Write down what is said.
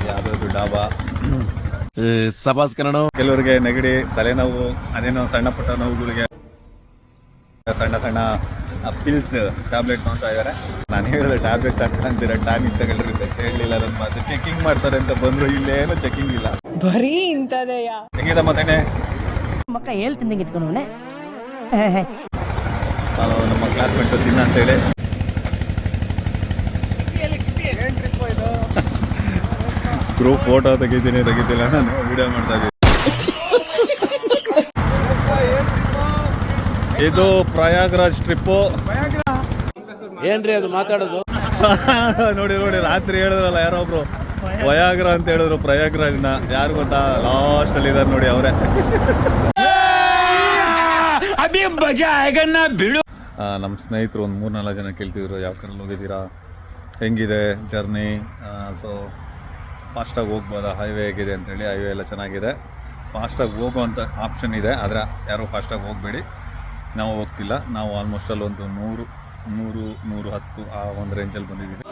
ಯಾವುದಾದ್ರು ಡಾಬಾ ಸಬಾಸ್ ಕನ್ನಡ. ಕೆಲವರಿಗೆ ನೆಗಡಿ, ತಲೆನೋವು, ಅದೇನೋ ಸಣ್ಣ ಪುಟ್ಟ ನೋವುಗಳಿಗೆ ಸಣ್ಣ ಸಣ್ಣ ಪಿಲ್ಸ್ ಟ್ಯಾಬ್ಲೆಟ್ ನೋಡ್ತಾ ಇದ್ದಾರೆ. ನಾನು ಹೇಳಿದೆ ಟ್ಯಾಬ್ಲೆಟ್ಸ್ ಹಾಕೊಂತೀರ, ಟಾನಿಕ್ ತಗೊಳ್ಳಿರುತ್ತೆ ಹೇಳಲಿಲ್ಲ. ನನ್ನ ಮಾತು ಚೆಕಿಂಗ್ ಮಾಡ್ತಾರೆ ಅಂತ ಬಂದ್ರು, ಇಲ್ಲೇನು ಚೆಕಿಂಗ್ ಇಲ್ಲ, ಬರೀ ಇಂಥದೆಯಾ. ಹೆಂಗಿದೆ ಮತ್ತೆ ಮಕ್ಕ ಹೇಳ್ತೀನಿ ಇಟ್ಕೊಂಡು ನಮ್ಮ ಕ್ಲಾಸ್ಮೇಟ್ ತಿನ್ನ ಅಂತೇಳಿ ಗ್ರೂಪ್ ಫೋಟೋ ತೆಗಿತಿಲ್ಲ, ನಾನು ವಿಡಿಯೋ ಮಾಡ್ತಾ ಇದ್ದೀನಿ. ಇದು ಪ್ರಯಾಗ್ರಾಜ್ ಟ್ರಿಪ್ಪು. ಏನ್ರಿ ಅದು ಮಾತಾಡೋದು? ನೋಡಿ ರಾತ್ರಿ ಹೇಳಿದ್ರಲ್ಲ ಯಾರೊಬ್ರು ವಯಾಗ್ರ ಅಂತ ಹೇಳಿದ್ರು. ಪ್ರಯಾಗ್ರಾಜ್ನ ಯಾರು ಗೊತ್ತಾ? ಲಾಸ್ಟ್ ಅಲ್ಲಿ ಇದಾರೆ ನೋಡಿ, ಅವರೇ. ನಮ್ಮ ಸ್ನೇಹಿತರು ಒಂದು 3-4 ಜನ ಕೇಳ್ತಿದ್ರು ಯಾವ ಕಾರಲ್ಲಿ ಹೋಗಿದ್ದೀರಾ, ಹೆಂಗಿದೆ ಜರ್ನಿ, ಸೊ ಫಾಸ್ಟಾಗಿ ಹೋಗ್ಬೋದಾ, ಹೈವೇ ಹೇಗಿದೆ ಅಂತೇಳಿ. ಹೈವೇ ಎಲ್ಲ ಚೆನ್ನಾಗಿದೆ, ಫಾಸ್ಟಾಗಿ ಹೋಗುವಂಥ ಆಪ್ಷನ್ ಇದೆ, ಆದರೆ ಯಾರೂ ಫಾಸ್ಟಾಗಿ ಹೋಗಬೇಡಿ. ನಾವು ಹೋಗ್ತಿಲ್ಲ, ನಾವು ಆಲ್ಮೋಸ್ಟ್ ಅಲ್ಲಿ ಒಂದು 100-110 ಆ ಒಂದು ರೇಂಜಲ್ಲಿ ಬಂದಿದ್ದೀವಿ.